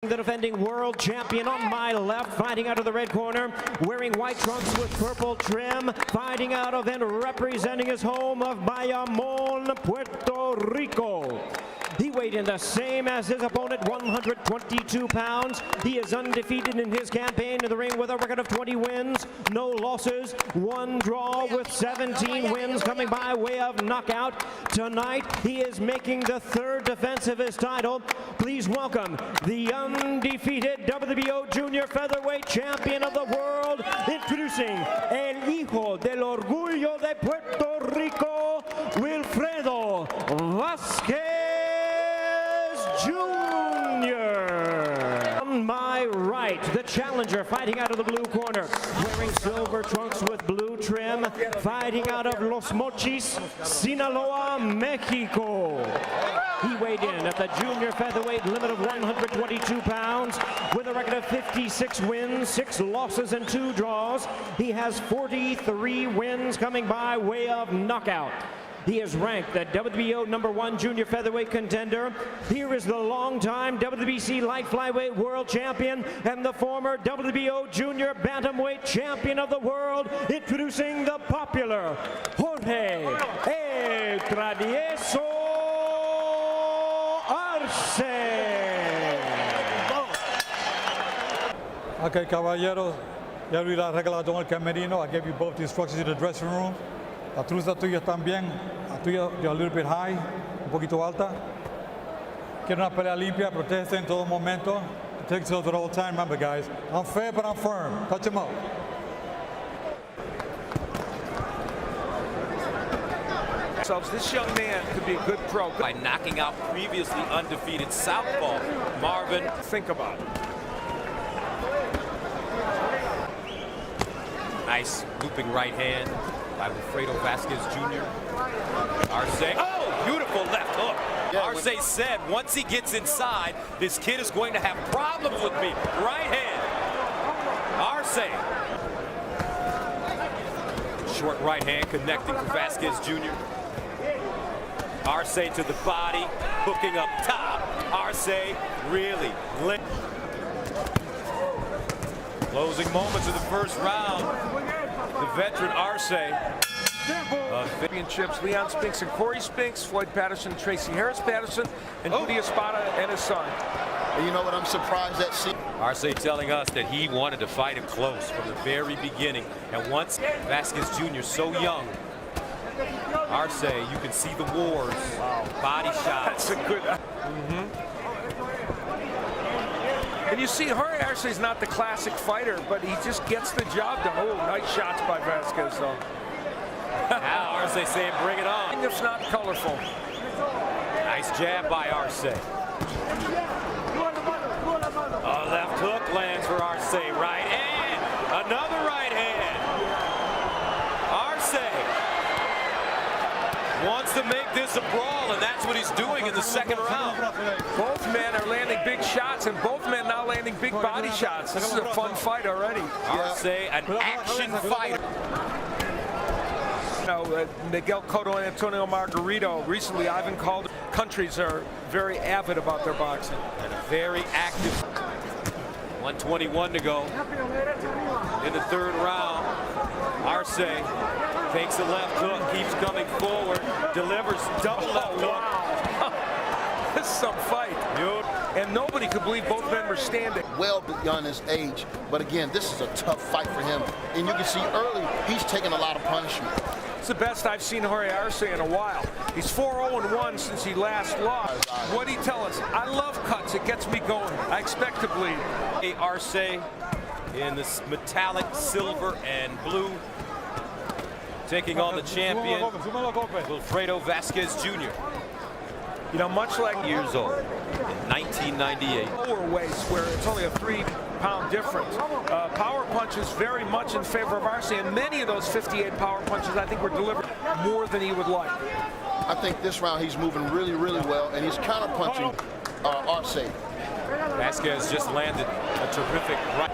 The defending world champion on my left, fighting out of the red corner, wearing white trunks with purple trim, fighting out of and representing his home of Bayamon, Puerto Rico. He weighed in the same as his opponent, 122 pounds. He is undefeated in his campaign in the ring with a record of 20 wins, no losses, 1 draw with 17 wins coming by way of knockout. Tonight, he is making the 3rd defense of his title. Please welcome the undefeated WBO Junior Featherweight Champion of the world, introducing El Hijo del Orgullo de Puerto Rico, Wilfredo Vazquez Jr. On my right, the challenger fighting out of the blue corner, wearing silver trunks with blue trim, fighting out of Los Mochis, Sinaloa, Mexico. He weighed in at the junior featherweight limit of 122 pounds with a record of 56 wins, 6 losses, and 2 draws. He has 43 wins coming by way of knockout. He is ranked the WBO #1 junior featherweight contender. Here is the longtime WBC light flyweight world champion and the former WBO junior bantamweight champion of the world, introducing the popular Jorge El Travieso Arce. Okay, caballeros, ya vi la regla del camerino. I gave you both the instructions in the dressing room. La truza tuya también, la tuya a little bit high, un poquito alta. Quiero una pelea limpia, proteste en todo momento. Take it all the time, remember guys. I'm fair, but I'm firm. Touch him up. This young man could be a good pro. By knocking out previously undefeated southpaw Marvin. Think about it. Nice looping right hand by Wilfredo Vazquez Jr. Arce, oh, beautiful left hook. Yeah, Arce said once he gets inside, this kid is going to have problems with me. Right hand. Arce. Short right hand connecting for Vazquez Jr. Arce to the body, hooking up top. Arce really lit. Closing moments of the first round. The veteran Arce. Championships, Leon Spinks and Corey Spinks, Floyd Patterson, Tracy Harris Patterson, and Rudy Espada and his son. And you know what I'm surprised at? Arce telling us that he wanted to fight him close from the very beginning. And once Vazquez Jr. so young, Arce, you can see the wars. Wow. Body shots. That's a good. And you see, Jorge Arce is not the classic fighter, but he just gets the job done. Oh, nice shots by Vazquez, though. Now Arce saying, bring it on. It's not colorful. Nice jab by Arce. A left hook lands for Arce. Right hand. Another right hand. Arce wants to make this a brawl, and that's what he's doing in the 2nd round. Both men are landing big shots, and both men now landing big body shots. This is a fun fight already. Arce, an action fighter. Miguel Cotto and Antonio Margarito. Recently, Ivan Calder. Countries are very avid about their boxing. And very active. 1:21 to go in the 3rd round. Arce takes a left hook, keeps coming forward, delivers double left hook. This is some fight. And nobody could believe both men were standing. Well beyond his age, but again, this is a tough fight for him. And you can see early, he's taking a lot of punishment. It's the best I've seen Jorge Arce in a while. He's 4-0-1 since he last lost. What'd he tell us? I love cuts. It gets me going. I expect to bleed. Arce in this metallic silver and blue, taking on the champion, Wilfredo Vazquez Jr. You know, much like years old in 1998. Lower weights where it's only a 3-pound difference. Power punches very much in favor of Arce, and many of those 58 power punches I think were delivered more than he would like. I think this round he's moving really, really well, and he's counter punching Arce. Vazquez just landed a terrific right.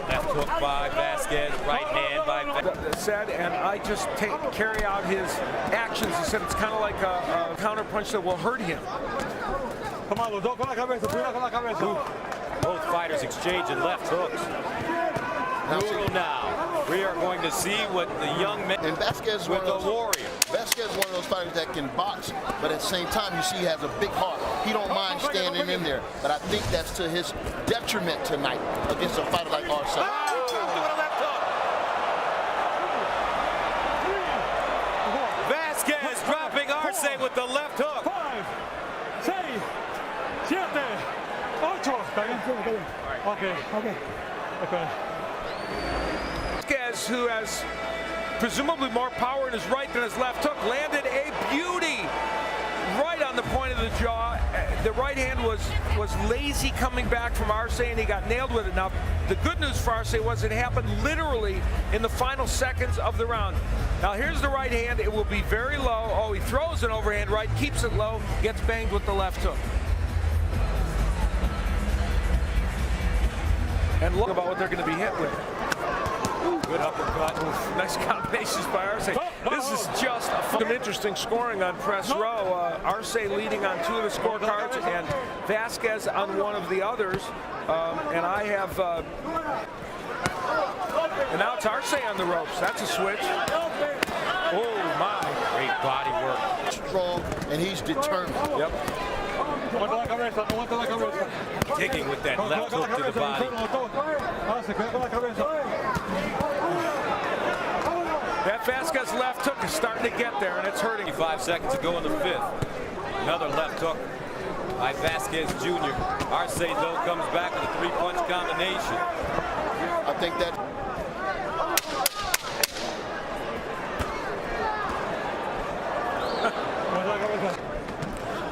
Left hook by Vazquez, right hand by Vazquez. Said, and I just carry out his actions. He said it's kind of like a counter punch that will hurt him. Come on, los dos con la cabeza, cuidado con la cabeza. Both fighters exchanging left hooks. Brutal now. We are going to see what the young man And Vazquez with the warrior. Vazquez is one of those fighters that can box, but at the same time, you see he has a big heart. He don't mind standing in there, but I think that's to his detriment tonight against a fighter like Arce. Vazquez dropping Arce with the left hook. 5, 6, 7, 8. Okay. Vazquez, who has presumably more power in his right than his left hook, landed a beauty right on the point of the jaw. The right hand was lazy coming back from Arce, and he got nailed with it. Now, the good news for Arce was it happened literally in the final seconds of the round. Now, here's the right hand. It will be very low. Oh, he throws an overhand right, keeps it low, gets banged with the left hook. And look about what they're going to be hit with. Good uppercut. Nice combinations by Arce. This is just some interesting scoring on press row. Arce leading on 2 of the scorecards and Vazquez on one of the others. And I have, and now it's Arce on the ropes. That's a switch. Oh my. Great body work. Strong, and he's determined. Yep. Digging with that left hook to the body. That Vazquez left hook is starting to get there, and it's hurting. 5 seconds to go in the 5th. Another left hook by Vazquez Jr. Arce, though, comes back with a 3-punch combination. I think that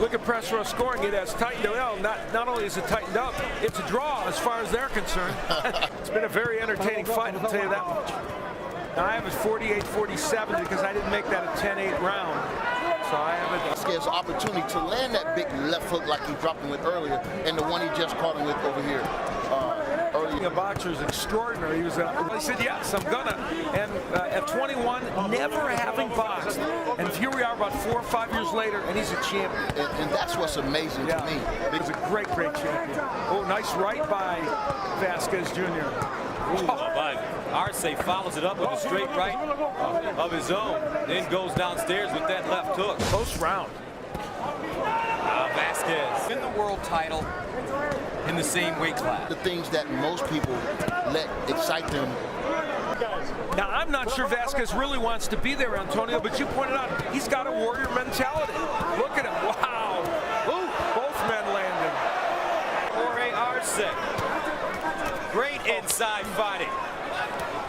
Look at press row scoring. It has tightened up. Well, not only is it tightened up, it's a draw as far as they're concerned. It's been a very entertaining fight, I'll tell you that much. Now, I have it 48-47 because I didn't make that a 10-8 round. So I have it. Vazquez's opportunity to land that big left hook like he dropped him with earlier, and the one he just caught him with over here earlier. A boxer is extraordinary. He said, yes, I'm gonna. And at 21, never having boxed. And here we are about 4 or 5 years later, and he's a champion. And that's what's amazing to me. He's a great champion. Oh, nice right by Vazquez Jr. But Arce follows it up with a straight right of his own, then goes downstairs with that left hook. Close round. Vazquez win the world title in the same weight class. The things that most people let excite them. Now, I'm not sure Vazquez really wants to be there, Antonio, but you pointed out he's got a warrior mentality. Look at him. Wow. Ooh, both men landed. Jorge Arce. Great inside fighting.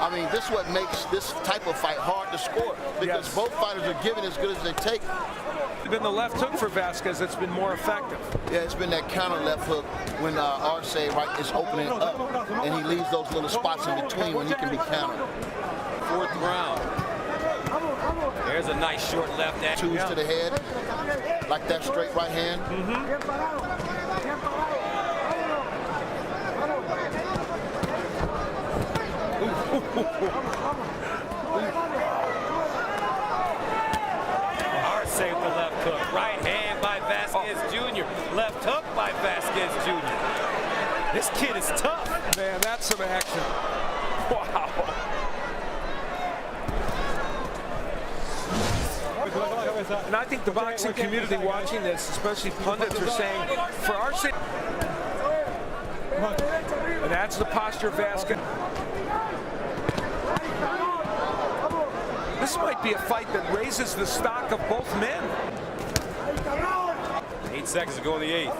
I mean, this is what makes this type of fight hard to score, because both fighters are giving as good as they take. It's been the left hook for Vazquez that's been more effective. Yeah, it's been that counter left hook when Arce is opening up, and he leaves those little spots in between when he can be countered. 4th round. There's a nice short left. Twos to the head, like that straight right hand. Arce with the left hook. Right hand by Vazquez Jr. Left hook by Vazquez Jr. This kid is tough. Man, that's some action. Wow. And I think the boxing community watching this, especially pundits, are saying, for Arce, and that's the posture of Vazquez. This might be a fight that raises the stock of both men. 8 seconds to go in the 8th.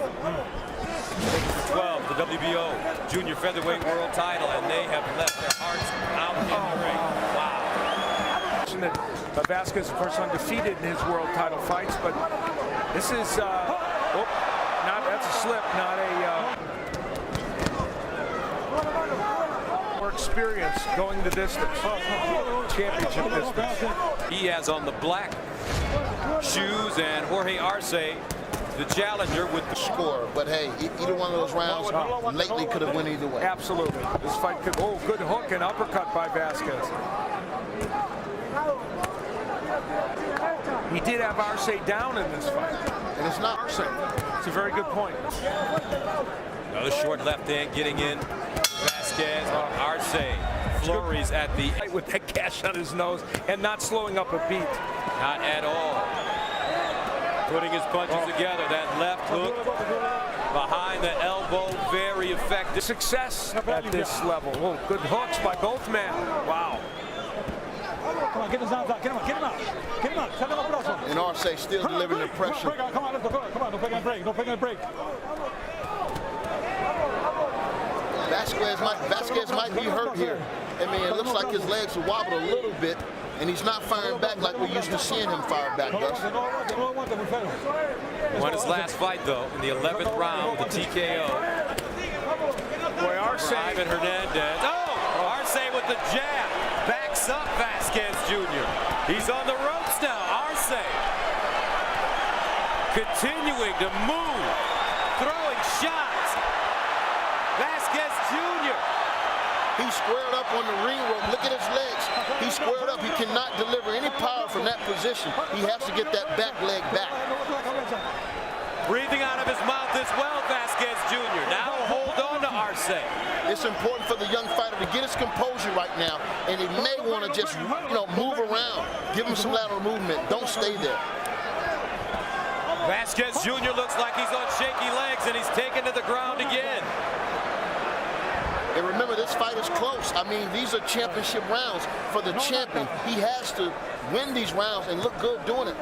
12, the WBO junior featherweight world title, and they have left their hearts out in the ring. Wow. Vazquez, of course, undefeated in his world title fights, but this is, that's a slip, not a more experience going the distance, championship distance. He has on the black shoes, and Jorge Arce, the challenger, with the Score, but hey, either one of those rounds lately could have went either way. Absolutely. This fight could, good hook and uppercut by Vazquez. he did have Arce down in this fight. And it's not Arce. It's a very good point. Another short left hand getting in. Vazquez, Arce flurries at the With that gash on his nose and not slowing up a beat. not at all. Putting his punches together. That left hook behind the elbow, very effective. Success at this level. Oh, good hooks by both men. Wow. Come on, get his arms out. Get him out. Get him out. Get him out. Set him up, Russell. And Arce still delivering the pressure. Come on, let's go. Come on, don't pick and break. Don't pick and break. Vazquez might be hurt here. I mean, it looks like his legs are wobbled a little bit, and he's not firing back like we're used to seeing him fire back, Gus. Won his last fight, though, in the 11th round with the TKO. Boy, Arce. Ivan Hernandez. Oh! Arce with the jab. Backs up Vazquez Jr. He's on the ropes now. Arce continuing to move. Throwing shots. Vazquez Jr. He's squared up on the ring rope. Look at his legs. He's squared up. He cannot deliver any power from that position. He has to get that back leg back. Breathing out of his mouth as well, Vazquez Jr. Now hold on to Arce. It's important for the young fighter to get his composure right now, and he may want to just, move around. Give him some lateral movement. Don't stay there. Vazquez Jr. looks like he's on shaky legs, and he's taken to the ground again. And remember, this fight is close. I mean, these are championship rounds for the champion. He has to win these rounds and look good doing it.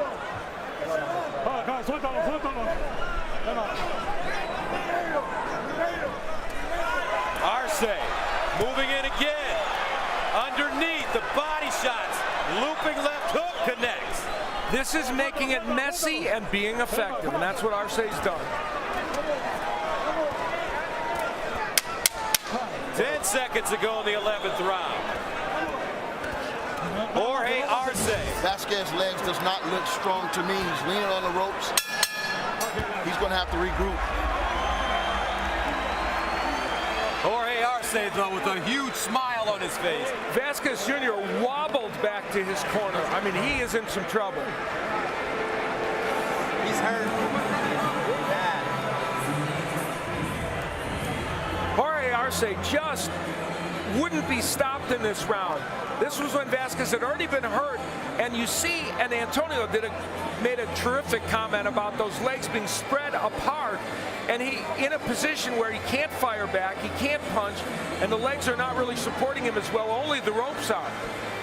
Arce moving in again. Underneath, the body shots. Looping left hook connects. This is making it messy and being effective, and that's what Arce's done. 10 seconds to go in the 11th round. Jorge Arce. Vazquez's legs does not look strong to me. He's leaning on the ropes. He's going to have to regroup. Jorge Arce, though, with a huge smile on his face. Vazquez Jr. wobbled back to his corner. I mean, he is in some trouble. He's hurt. Bad. Jorge Arce just wouldn't be stopped in this round. This was when Vazquez had already been hurt, and you see, and Antonio made a terrific comment about those legs being spread apart, and he in a position where he can't fire back, he can't punch, and the legs are not really supporting him as well, only the ropes are.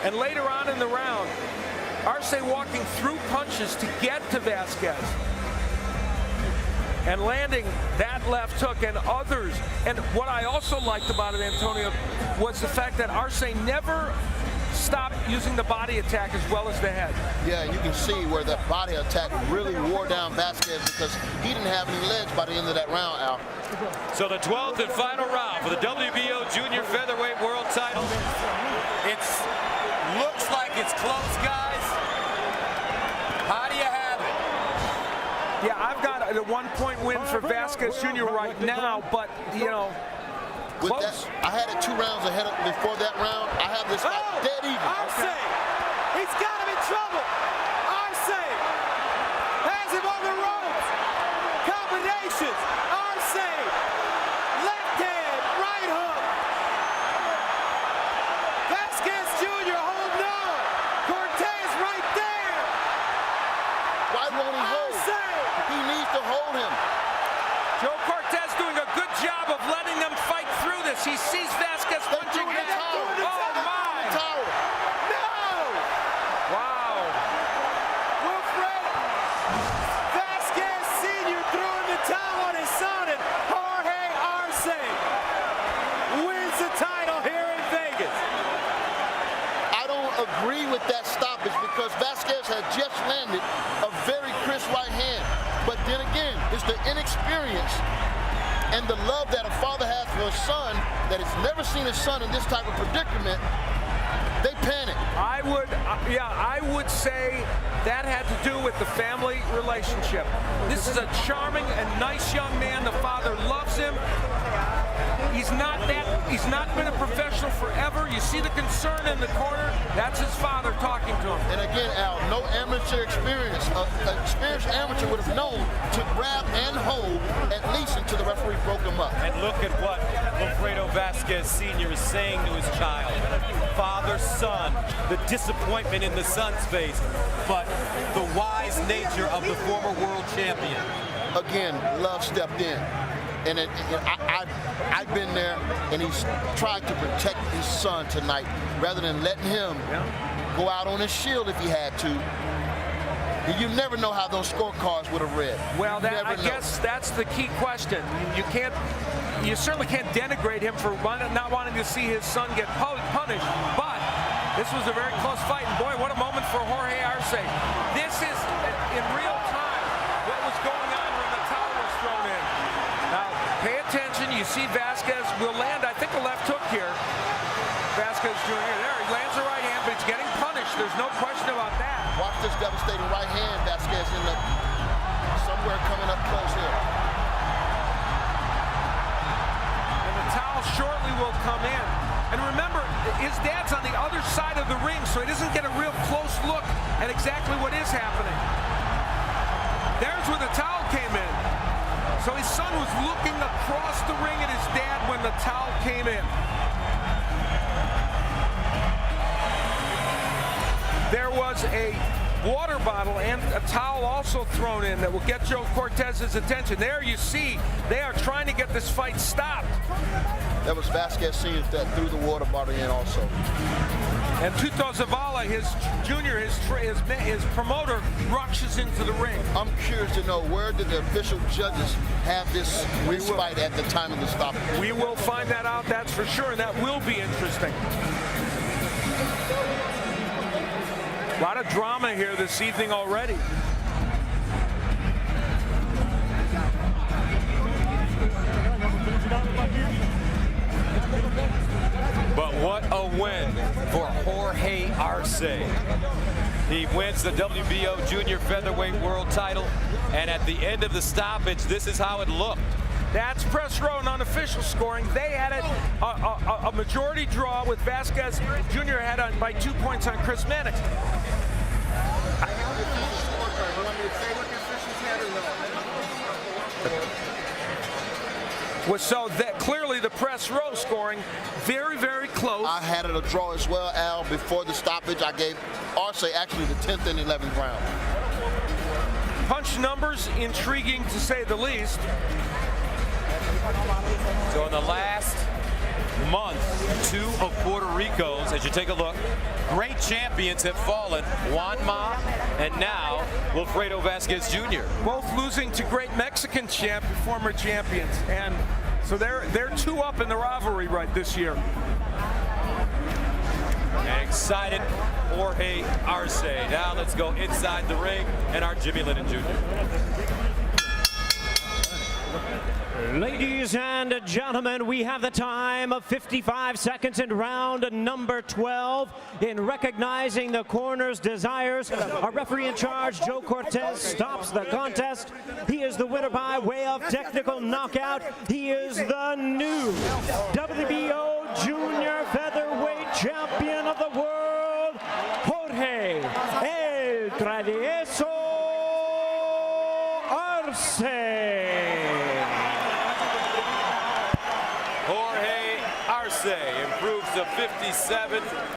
And later on in the round, Arce walking through punches to get to Vazquez and landing that left hook and others. And what I also liked about it, Antonio, was the fact that Arce never stopped using the body attack as well as the head. Yeah, you can see where that body attack really wore down Vazquez because he didn't have any legs by the end of that round, Al. So the 12th and final round for the WBO Junior Featherweight World Title. It looks like it's close, guys. How do you have it? Yeah, I've got a 1-point win for Vazquez Jr. right now, but, With close. that, I had it 2 rounds ahead before that round. I have this fight dead even. Arce! He's got him in trouble! Arce has him on the ropes! Combinations! Arce! Left hand, right hook! Vazquez Jr. holding on! Cortez right there! Why won't he hold? He needs to hold him. Joe Cortez doing a good job of letting them fight through this. He sees Vazquez punching threw in the in. towel. Oh, my! Towel. Wow. Wilfredo Vazquez Sr. throwing the towel on his son, and Jorge Arce wins the title here in Vegas. I don't agree with that stoppage because Vazquez had just landed a very crisp right hand. But then again, it's the inexperience and the love that a father has for a son that has never seen his son in this type of predicament. They panic. I would say that had to do with the family relationship. This is a charming and nice young man. The father loves him. He's not been a professional forever. You see the concern in the corner. That's his father talking to him. And again, Al, no amateur experience. An experienced amateur would have known to grab and hold at least until the referee broke him up. And look at what Wilfredo Vazquez Sr. is saying to his child. Father, son, the disappointment in the son's face, but the wise nature of the former world champion. Again, love stepped in. And I've been there, and he's tried to protect his son tonight rather than letting him go out on his shield if he had to. You never know how those scorecards would have read. Well, I guess that's the key question. You certainly can't denigrate him for not wanting to see his son get punished, but this was a very close fight, and boy, what a moment for Jorge Arce. This is in real time what was going on when the towel was thrown in. Now, pay attention. You see Vazquez will land, I think, a left hook here. Vazquez Jr. there. He lands the right hand, but he's getting punished. There's no question about that. Watch this devastating right hand. Vazquez in the somewhere coming up close here. And the towel shortly will come in. And remember, his dad's on the other side of the ring, so he doesn't get a real close look at exactly what is happening. There's where the towel came in. So his son was looking across the ring at his dad when the towel came in. There was a water bottle and a towel also thrown in that will get Joe Cortez's attention. There you see they are trying to get this fight stopped. That was Vazquez Sr. that threw the water bottle in also. And Tuto Zavala, his junior, his promoter, rushes into the ring. I'm curious to know, where did the official judges have this fight at the time of the stoppage? We will find that out, that's for sure, and that will be interesting. A lot of drama here this evening already. But what a win for Jorge Arce. He wins the WBO Junior Featherweight World title, and at the end of the stoppage, this is how it looked. That's press row and unofficial scoring. They had it a majority draw with Vazquez Jr. had on by 2 points on Chris Mannix. So that clearly the press row scoring very, very close. I had it a draw as well, Al. Before the stoppage, I gave Arce actually the 10th and 11th round. Punch numbers intriguing to say the least. So in the last month, 2 of Puerto Rico's, as you take a look, great champions have fallen. Juan Ma and now Wilfredo Vazquez Jr. Both losing to great Mexican former champions. And so they're 2 up in the rivalry right this year. And excited Jorge Arce. Now let's go inside the ring and our Jimmy Lennon Jr. Ladies and gentlemen, we have the time of 55 seconds in round number 12. In recognizing the corner's desires, our referee in charge, Joe Cortez, stops the contest. He is the winner by way of technical knockout. He is the new WBO Junior Featherweight Champion of the world, Jorge El Travieso Arce. Jorge Arce improves to 57.